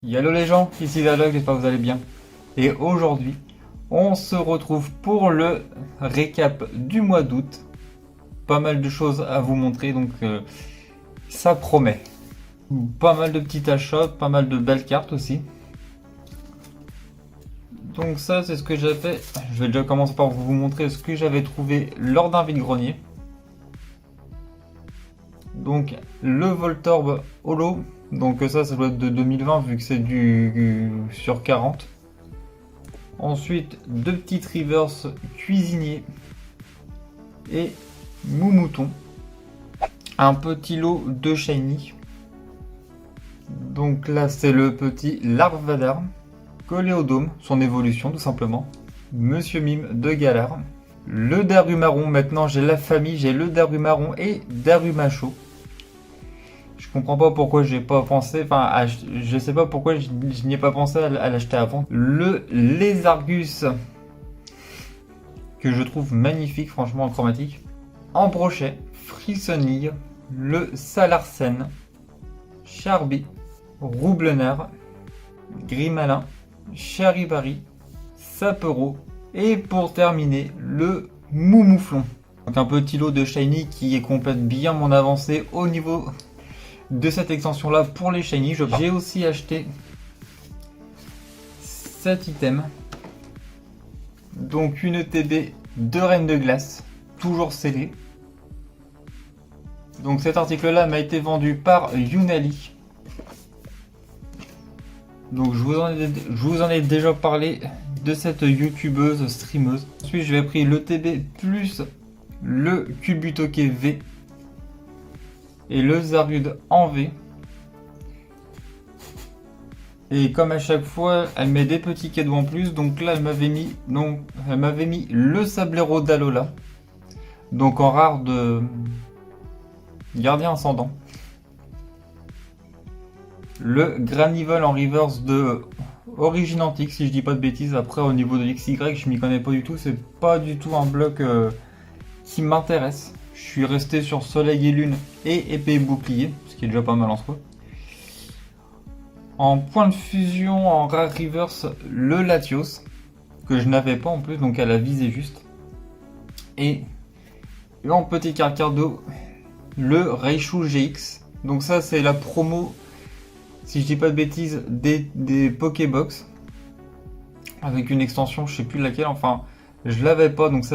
Hello les gens, ici Zalog, j'espère que vous allez bien. Et aujourd'hui, on se retrouve pour le récap du mois d'août. Pas mal de choses à vous montrer, donc ça promet. Pas mal de petits achats, pas mal de belles cartes aussi. Donc ça, c'est ce que j'ai fait. Je vais déjà commencer par vous montrer ce que j'avais trouvé lors d'un vide-grenier. Donc le Voltorb Holo. Donc ça doit être de 2020 vu que c'est du sur 40. Ensuite, deux petites reverse cuisinier et Moumouton. Un petit lot de shiny. Donc là, c'est le petit Larvadar. Coléodome, son évolution tout simplement. Monsieur Mime de Galar. Le Darumaron, maintenant j'ai la famille, j'ai le Darumaron et Darumacho. Je comprends pas pourquoi j'ai pas pensé, enfin je sais pas pourquoi je n'y ai pas pensé à l'acheter avant. Le Lézargus, que je trouve magnifique franchement en chromatique. En brochet, Frissonille, le Salarsen, Charby, Roublener, Grimalin, Charibari, Sapero et pour terminer le Moumouflon. Donc un petit lot de shiny qui complète bien mon avancée au niveau de cette extension là pour les shiny. J'ai aussi acheté cet item. Donc une TB de Reine de Glace, toujours scellée. Donc cet article là m'a été vendu par Yunali. Donc je vous en ai déjà parlé de cette youtubeuse streameuse. Ensuite je vais pris le TB plus le Cubutoke V et le Zarude en V. Et comme à chaque fois, elle met des petits cadeaux en plus. Donc là, elle m'avait mis le Sablero d'Alola. Donc en rare de Gardien Ascendant. Le Granivol en reverse de Origine Antique, si je dis pas de bêtises. Après, au niveau de XY, je m'y connais pas du tout. C'est pas du tout un bloc qui m'intéresse. Je suis resté sur Soleil et Lune et Épée et Bouclier, ce qui est déjà pas mal en soi. En point de fusion, en rare reverse, le Latios, que je n'avais pas en plus, donc elle a visé juste. Et en petit carte cadeau, le Raichu GX. Donc ça c'est la promo, si je dis pas de bêtises, des Pokébox. Avec une extension, je sais plus laquelle, enfin je l'avais pas, donc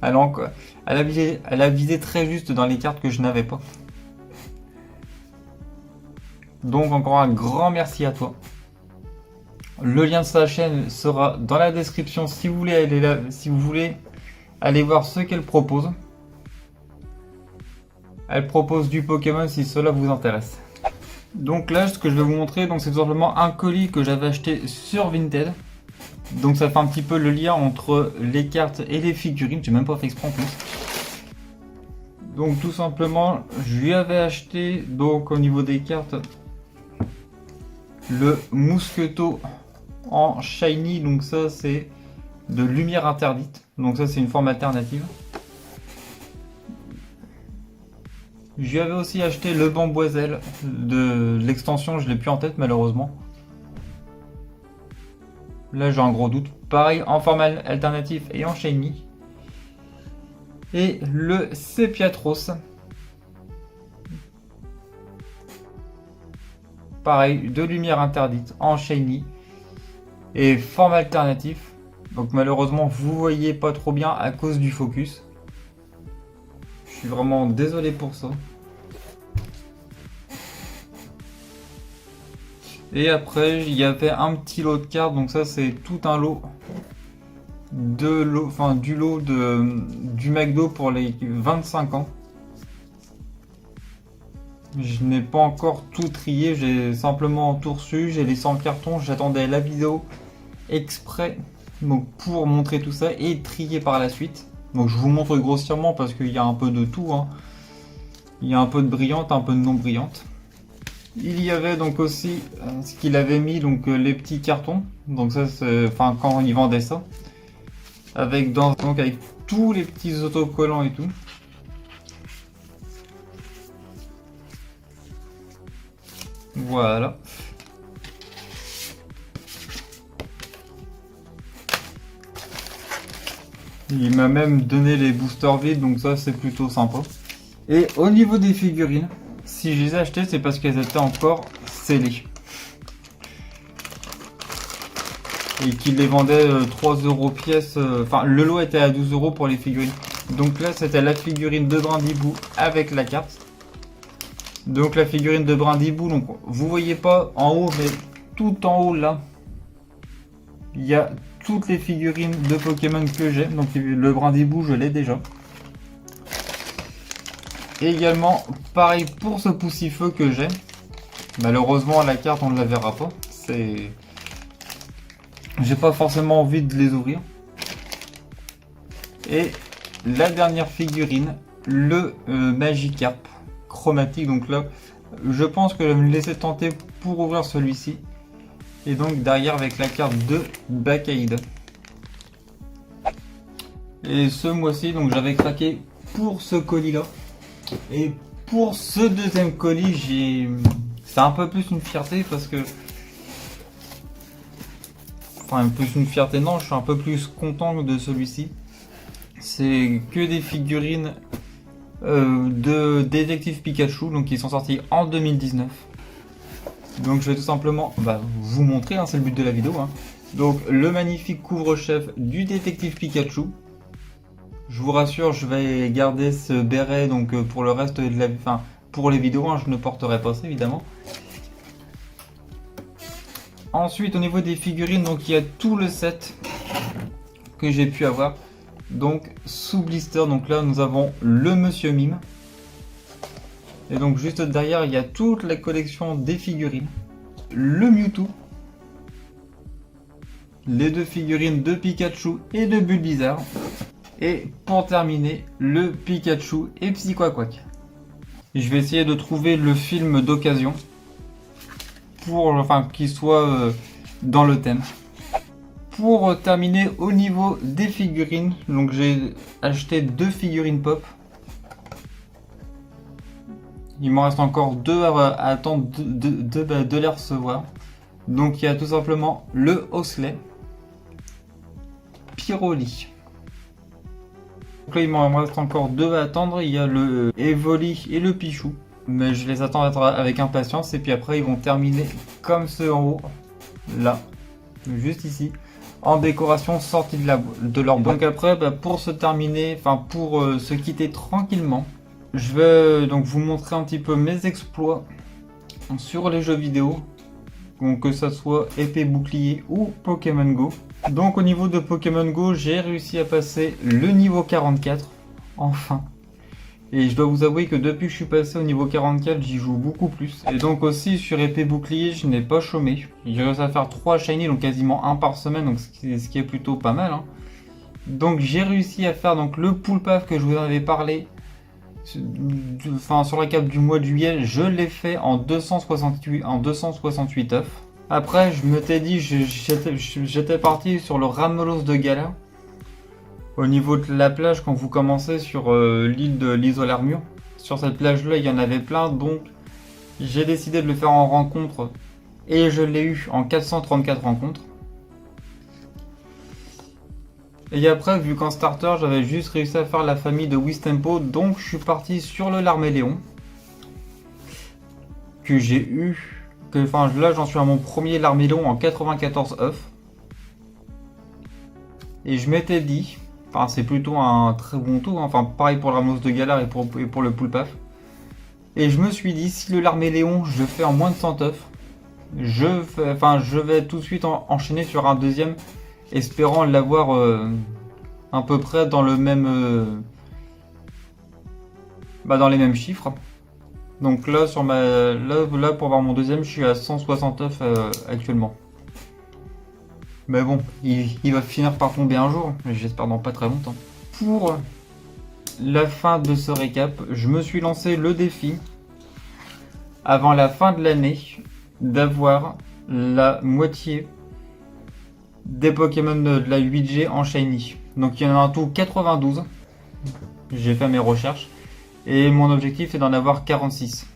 elle a visé très juste dans les cartes que je n'avais pas. Donc encore un grand merci à toi. Le lien de sa chaîne sera dans la description si vous voulez aller voir ce qu'elle propose. Elle propose du Pokémon si cela vous intéresse. Donc là, ce que je vais vous montrer, c'est tout simplement un colis que j'avais acheté sur Vinted. Donc ça fait un petit peu le lien entre les cartes et les figurines. J'ai même pas fait exprès en plus. Donc tout simplement, je lui avais acheté donc au niveau des cartes le Mousquetot en shiny. Donc ça c'est de lumière interdite. Donc ça c'est une forme alternative. Je lui avais aussi acheté le Bamboiselle de l'extension, je l'ai plus en tête malheureusement. Là j'ai un gros doute. Pareil en forme alternative et en shiny. Et le Sepiatros. Pareil, de lumière interdite en shiny. Et forme alternative. Donc malheureusement vous voyez pas trop bien à cause du focus. Je suis vraiment désolé pour ça. Et après, il y avait un petit lot de cartes. Donc ça, c'est tout un lot du lot du McDo pour les 25 ans. Je n'ai pas encore tout trié. J'ai simplement tout reçu. J'ai les 100 cartons. J'attendais la vidéo exprès donc pour montrer tout ça et trier par la suite. Donc je vous montre grossièrement parce qu'il y a un peu de tout. Il y a un peu de brillante, un peu de non brillante. Il y avait donc aussi ce qu'il avait mis, donc les petits cartons. Donc ça, c'est quand il vendait ça, avec avec tous les petits autocollants et tout. Voilà. Il m'a même donné les boosters vides, donc ça c'est plutôt sympa. Et au niveau des figurines, si je les ai achetées, c'est parce qu'elles étaient encore scellées. Et qu'ils les vendaient 3 € pièce. Enfin, le lot était à 12 € pour les figurines. Donc là, c'était la figurine de Brindibou avec la carte. Donc la figurine de Brindibou, donc vous voyez pas en haut, mais tout en haut là, il y a toutes les figurines de Pokémon que j'ai. Donc le Brindibou, je l'ai déjà. Et également, pareil pour ce Poussifeu que j'ai. Malheureusement, la carte, on ne la verra pas. J'ai pas forcément envie de les ouvrir. Et la dernière figurine, le Magikarp chromatique. Donc là, je pense que je vais me laisser tenter pour ouvrir celui-ci. Et donc derrière avec la carte de Bakaïd. Et ce mois-ci, donc j'avais craqué pour ce colis-là. Et pour ce deuxième colis, c'est un peu plus une fierté parce que... Enfin, plus une fierté, non, je suis un peu plus content de celui-ci. C'est que des figurines de Détective Pikachu, donc qui sont sortis en 2019. Donc je vais tout simplement vous montrer, hein, c'est le but de la vidéo. Hein. Donc le magnifique couvre-chef du Détective Pikachu. Je vous rassure, je vais garder ce béret donc pour le reste de la... Enfin, pour les vidéos, hein, je ne porterai pas ça évidemment. Ensuite, au niveau des figurines, donc il y a tout le set que j'ai pu avoir. Donc sous blister, donc là nous avons le Monsieur Mime. Et donc juste derrière, il y a toute la collection des figurines. Le Mewtwo. Les deux figurines de Pikachu et de Bulbizarre. Et pour terminer, le Pikachu et Psyquaquac. Je vais essayer de trouver le film d'occasion. Enfin, qu'il soit dans le thème. Pour terminer au niveau des figurines, donc j'ai acheté 2 figurines pop. Il m'en reste encore 2 à attendre de les recevoir. Donc il y a tout simplement le Osley, Pyroli. Donc là il m'en reste encore 2 à attendre. Il y a le Evoli et le Pichou. Mais je les attends avec impatience. Et puis après ils vont terminer comme ceux en haut. Là, juste ici. En décoration sortie de leur boîte. Donc après, pour se terminer, enfin pour se quitter tranquillement, je vais donc vous montrer un petit peu mes exploits sur les jeux vidéo. Donc que ça soit épée bouclier ou Pokémon Go. Donc au niveau de Pokémon Go, j'ai réussi à passer le niveau 44, enfin. Et je dois vous avouer que depuis que je suis passé au niveau 44, j'y joue beaucoup plus. Et donc aussi sur épée bouclier, je n'ai pas chômé. J'ai réussi à faire 3 shiny, donc quasiment 1 par semaine, donc ce qui est plutôt pas mal. Hein. Donc j'ai réussi à faire donc le Poulpaf que je vous en avais parlé. Enfin sur la cape du mois de juillet, je l'ai fait en 268 œufs. Après je m'étais dit, j'étais parti sur le Ramelos de Gala. Au niveau de la plage, quand vous commencez sur l'île de l'Isolarmure, sur cette plage-là, il y en avait plein, donc j'ai décidé de le faire en rencontre et je l'ai eu en 434 rencontres. Et après, vu qu'en starter, j'avais juste réussi à faire la famille de Wistempo, donc je suis parti sur le Larméléon que j'ai eu. Enfin, là, j'en suis à mon premier Larméléon en 94 œufs. Et je m'étais dit... Enfin, c'est plutôt un très bon tour, hein. Enfin pareil pour le Ramos de Galar et pour le Poulpaf. Et je me suis dit, si le Larméléon je le fais en moins de 100 œufs, je vais tout de suite enchaîner sur un deuxième, espérant l'avoir à peu près dans le même, dans les mêmes chiffres. Donc là, là pour avoir mon deuxième, je suis à 160 œufs actuellement. Mais bon, il va finir par tomber un jour, j'espère dans pas très longtemps. Pour la fin de ce récap, je me suis lancé le défi, avant la fin de l'année, d'avoir la moitié des Pokémon de la 8G en Shiny. Donc il y en a en tout 92, j'ai fait mes recherches, et mon objectif est d'en avoir 46.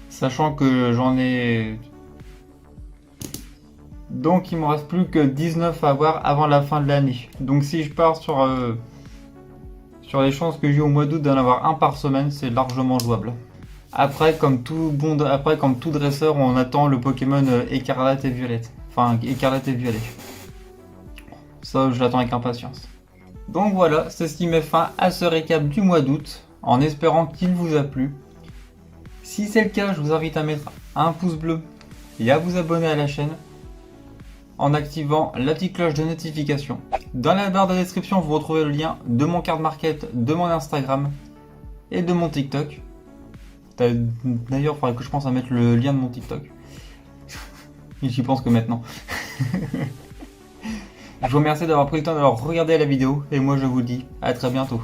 Sachant que j'en ai... Donc il me reste plus que 19 à avoir avant la fin de l'année. Donc si je pars sur les chances que j'ai au mois d'août d'en avoir un par semaine, c'est largement jouable. Après, comme tout dresseur, on attend le Pokémon écarlate et violette. Enfin, écarlate et violet. Ça, je l'attends avec impatience. Donc voilà, c'est ce qui met fin à ce récap du mois d'août, en espérant qu'il vous a plu. Si c'est le cas, je vous invite à mettre un pouce bleu et à vous abonner à la chaîne en activant la petite cloche de notification. Dans la barre de description, vous retrouvez le lien de mon card market, de mon Instagram et de mon TikTok. D'ailleurs, il faudrait que je pense à mettre le lien de mon TikTok. J'y pense que maintenant. Je vous remercie d'avoir pris le temps d'avoir regardé la vidéo et moi je vous dis à très bientôt.